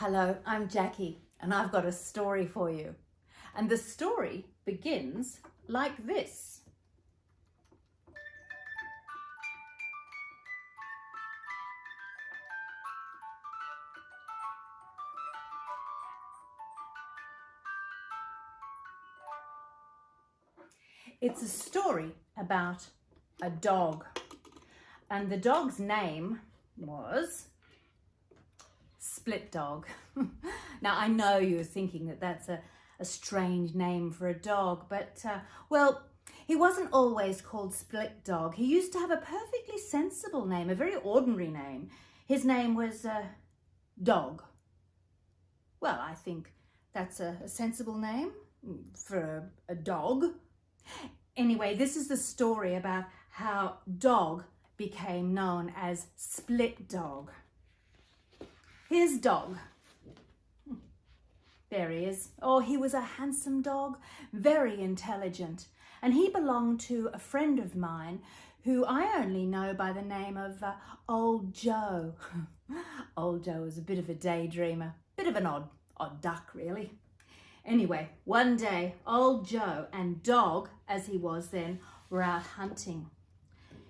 Hello, I'm Jackie and I've got a story for you. And the story begins like this. It's a story about a dog, and the dog's name was Split Dog. Now, I know you're thinking that that's a strange name for a dog, but well, he wasn't always called Split Dog. He used to have a perfectly sensible name, a very ordinary name. His name was Dog. Well, I think that's a sensible name for a dog. Anyway, this is the story about how Dog became known as Split Dog. Here's Dog. There he is. Oh, he was a handsome dog, very intelligent, and he belonged to a friend of mine who I only know by the name of Old Joe. Old Joe was a bit of a daydreamer, bit of an odd duck, really. Anyway, one day, Old Joe and Dog, as he was then, were out hunting.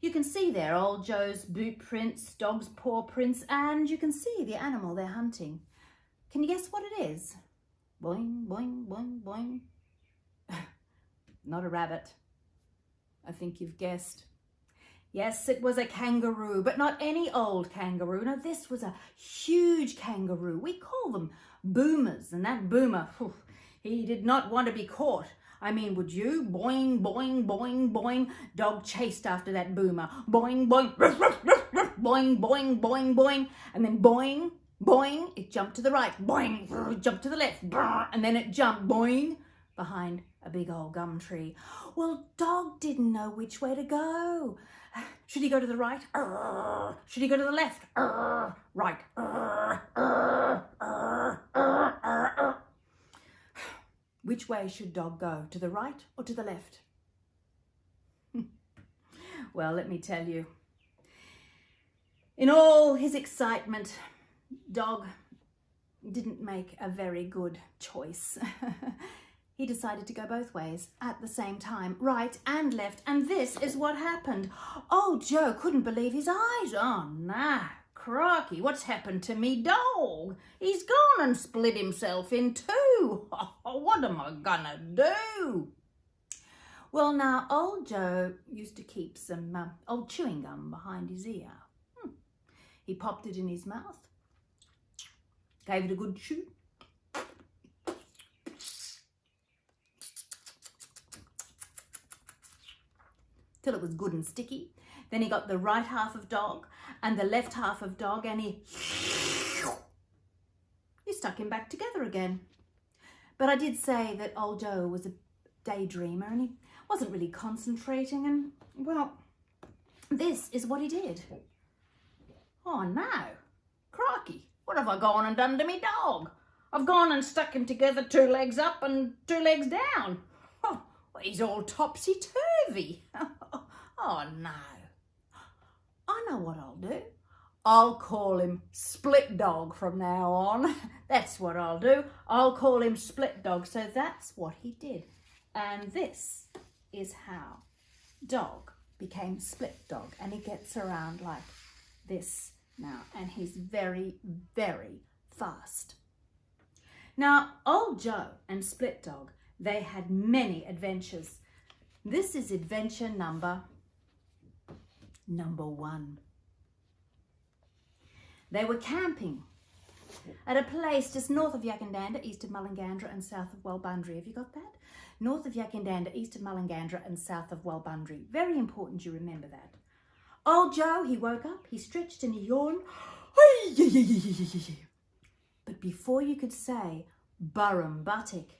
You can see there Old Joe's boot prints, Dog's paw prints, and you can see the animal they're hunting. Can you guess what it is? Boing, boing, boing, boing. Not a rabbit. I think you've guessed. Yes, it was a kangaroo, but not any old kangaroo. No, this was a huge kangaroo. We call them boomers, and that boomer, he did not want to be caught. I mean, would you? Boing, boing, boing, boing. Dog chased after that boomer. Boing, boing, ruff, ruff, ruff, ruff. Boing, boing, boing, boing. And then boing, boing, it jumped to the right. Boing, it jumped to the left. And then it jumped, boing, behind a big old gum tree. Well, Dog didn't know which way to go. Should he go to the right? Should he go to the left? Right. Which way should Dog go? To the right or to the left? Well, let me tell you. In all his excitement, Dog didn't make a very good choice. He decided to go both ways at the same time, right and left, and this is what happened. Old Joe couldn't believe his eyes. Oh, nah, crikey, what's happened to me dog? He's gone and split himself in two. Oh, what am I gonna do? Well, now, Old Joe used to keep some old chewing gum behind his ear. He popped it in his mouth, gave it a good chew, till it was good and sticky. Then he got the right half of Dog and the left half of Dog, and he stuck him back together again. But I did say that Old Joe was a daydreamer and he wasn't really concentrating, and well, this is what he did. Oh no, crikey, what have I gone and done to me dog? I've gone and stuck him together, two legs up and two legs down. Oh, well, he's all topsy-turvy. Oh no. I know what I'll do. I'll call him Split Dog from now on. That's what I'll do. I'll call him Split Dog. So that's what he did. And this is how Dog became Split Dog. And he gets around like this now. And he's very, very fast. Now, Old Joe and Split Dog, they had many adventures. This is adventure number 1. They were camping at a place just north of Yakandanda, east of Mullingadra and south of Walbundry. Have you got that? North of Yakandanda, east of Mullingadra and south of Walbundry. Very important you remember that. Old Joe, he woke up, he stretched and he yawned. But before you could say Burrum Buttock,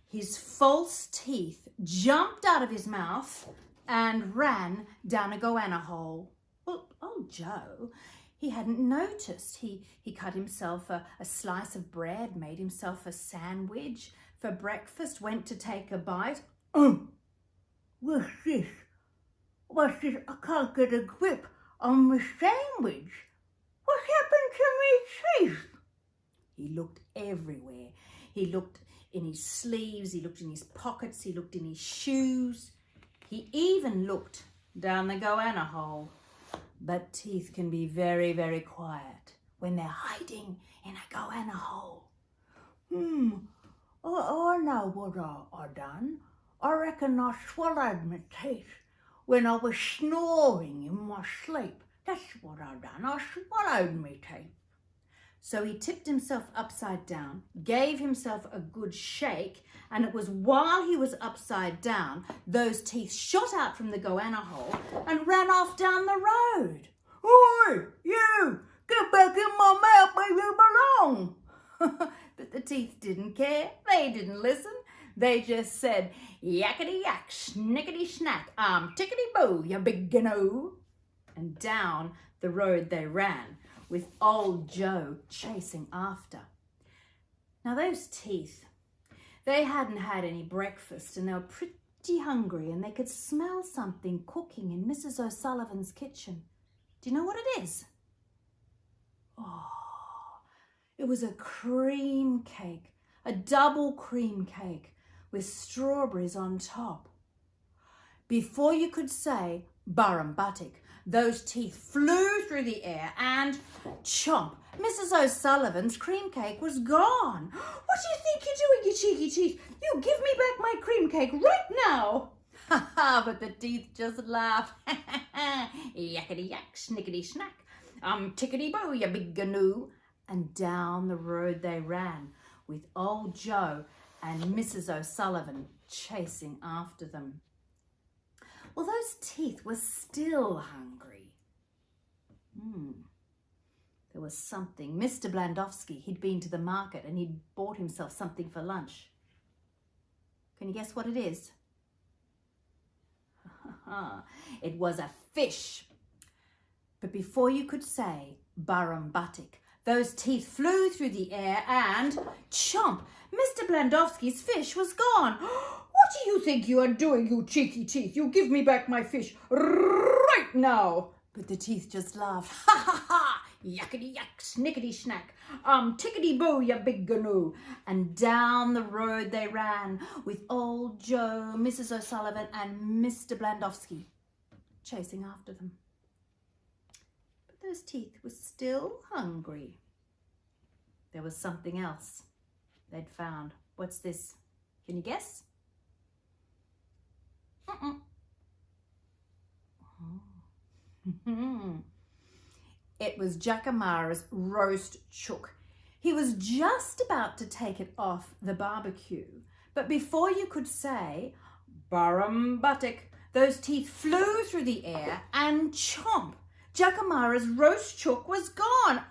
his false teeth jumped out of his mouth and ran down a goanna hole. Well, Old Joe, he hadn't noticed. He cut himself a slice of bread, made himself a sandwich for breakfast, went to take a bite. What's this? What's this? I can't get a grip on my sandwich. What's happened to me teeth? He looked in his sleeves, he looked in his pockets, he looked in his shoes. He even looked down the goanna hole. But teeth can be very, very quiet when they're hiding in a goanna hole. I know what I done. I reckon I swallowed my teeth when I was snoring in my sleep. That's what I done. I swallowed my teeth. So he tipped himself upside down, gave himself a good shake, and it was while he was upside down, those teeth shot out from the goanna hole and ran off down the road. Oi, you! Get back in my mouth where you belong! But the teeth didn't care. They didn't listen. They just said, yakety yak, snickety snack, tickety boo, you big gnu. And down the road they ran, with old Joe chasing after. Now those teeth, they hadn't had any breakfast and they were pretty hungry and they could smell something cooking in Mrs. O'Sullivan's kitchen. Do you know what it is? Oh, it was a cream cake, a double cream cake with strawberries on top. Before you could say Burrum Buttock, those teeth flew through the air and chomp, Mrs. O'Sullivan's cream cake was gone. What do you think you're doing, you cheeky teeth? You give me back my cream cake right now. Ha ha, but the teeth just laughed. Yakety yak, snickety snack, tickety boo, you big gnu. And down the road they ran, with old Joe and Mrs. O'Sullivan chasing after them. Well, those teeth were still hungry. There was something. Mr. Blandowski, he'd been to the market and he'd bought himself something for lunch. Can you guess what it is? It was a fish. But before you could say Burrum Buttock, those teeth flew through the air and chomp, Mr. Blandowski's fish was gone. What do you think you are doing, you cheeky teeth? You give me back my fish right now. But the teeth just laughed. Ha ha ha! Yakety yak, snickety snack, tickety boo, you big gnu. And down the road they ran, with old Joe, Mrs. O'Sullivan and Mr. Blandowski chasing after them. But those teeth were still hungry. There was something else they'd found. What's this? Can you guess? It was Jacamara's roast chook. He was just about to take it off the barbecue, but before you could say Burrum Buttock, those teeth flew through the air and chomp, Jacamara's roast chook was gone.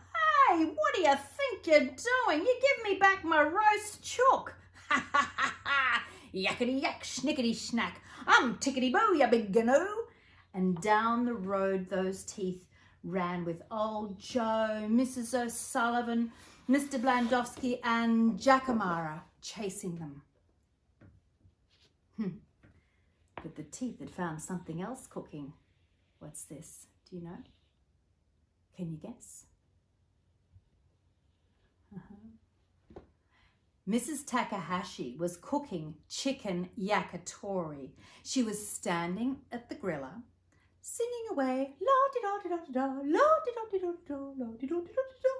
Hey, what do you think you're doing? You give me back my roast chook. Ha ha ha ha! Yakety yak, snickety snack, tickety boo, you big gnu. And down the road those teeth ran, with old Joe, Mrs. O'Sullivan, Mr. Blandowski and Jacamara chasing them. But the teeth had found something else cooking. What's this? Do you know? Can you guess? Mrs. Takahashi was cooking chicken yakitori. She was standing at the griller, singing away, la-di-da-di-da-di-da, la-di-da-di-da-di-da, la-di-da-di-da-di-da.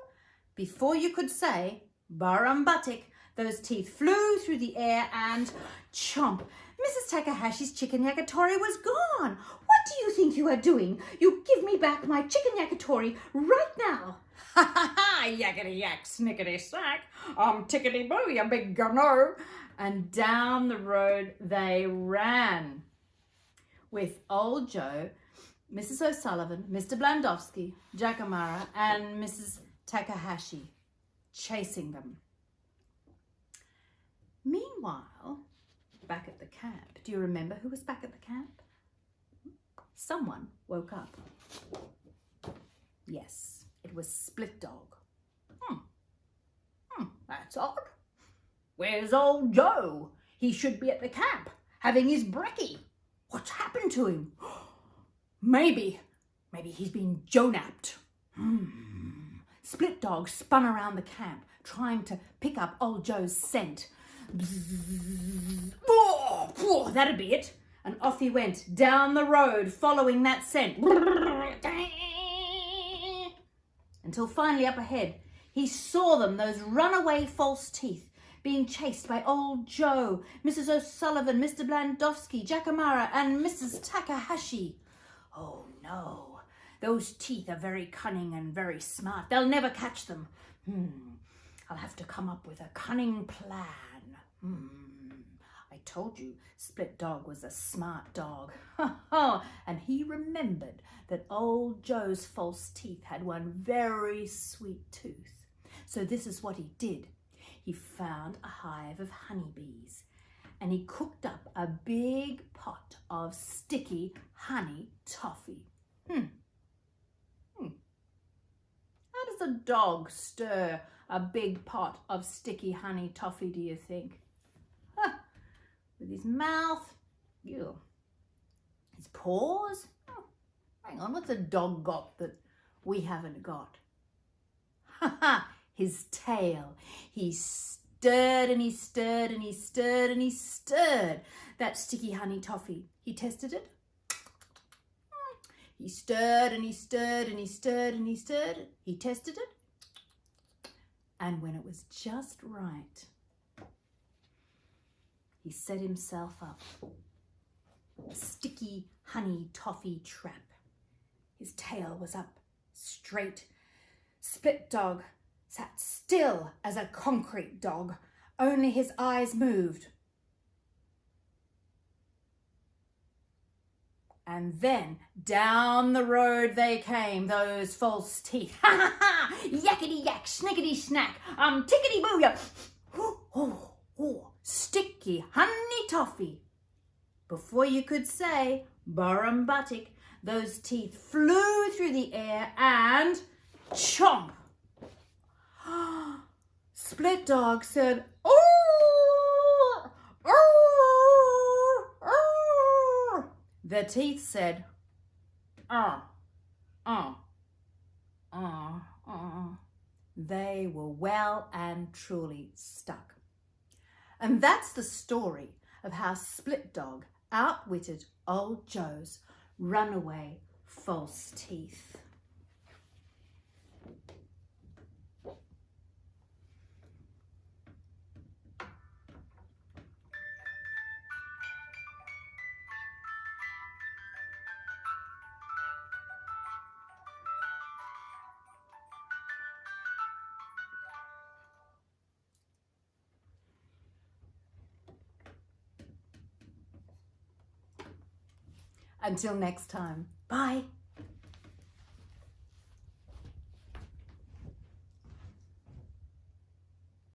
Before you could say Burrum Buttock, those teeth flew through the air and chomp, Mrs. Takahashi's chicken yakitori was gone. What do you think you are doing? You give me back my chicken yakitori right now. Ha ha ha, yakety yak, snickety snack, tickety boo, you big gnu. And down the road they ran, with old Joe, Mrs. O'Sullivan, Mr. Blandowski, Jacamara and Mrs. Takahashi chasing them. Meanwhile, back at the camp, do you remember who was back at the camp? Someone woke up. Yes, it was Split Dog. That's odd. Where's old Joe? He should be at the camp, having his brekkie. What's happened to him? Maybe he's been Joe-napped. Split Dog spun around the camp, trying to pick up old Joe's scent. That'd be it. And off he went down the road, following that scent. Until finally up ahead, he saw them, those runaway false teeth, being chased by old Joe, Mrs. O'Sullivan, Mr. Blandowski, Jacamara, and Mrs. Takahashi. Oh no, those teeth are very cunning and very smart. They'll never catch them. I'll have to come up with a cunning plan. I told you Split Dog was a smart dog. And he remembered that old Joe's false teeth had one very sweet tooth. So this is what he did. He found a hive of honeybees and he cooked up a big pot of sticky honey toffee. How does a dog stir a big pot of sticky honey toffee, do you think? With his mouth, ew. His paws. Oh, hang on, what's a dog got that we haven't got? His tail. He stirred and he stirred and he stirred and he stirred that sticky honey toffee. He tested it. He stirred and he stirred and he stirred and he stirred. He tested it. And when it was just right, he set himself up a sticky honey toffee trap. His tail was up straight. Split Dog sat still as a concrete dog, only his eyes moved. And then down the road they came, those false teeth. Ha ha ha! Yakety yak, snickety snack, tickety booyah. Sticky honey toffee. Before you could say Barum Buttock, those teeth flew through the air and chomp. Split Dog said, "Oh, oh, oh." The teeth said, They were well and truly stuck. And that's the story of how Split Dog outwitted old Joe's runaway false teeth. Until next time, bye.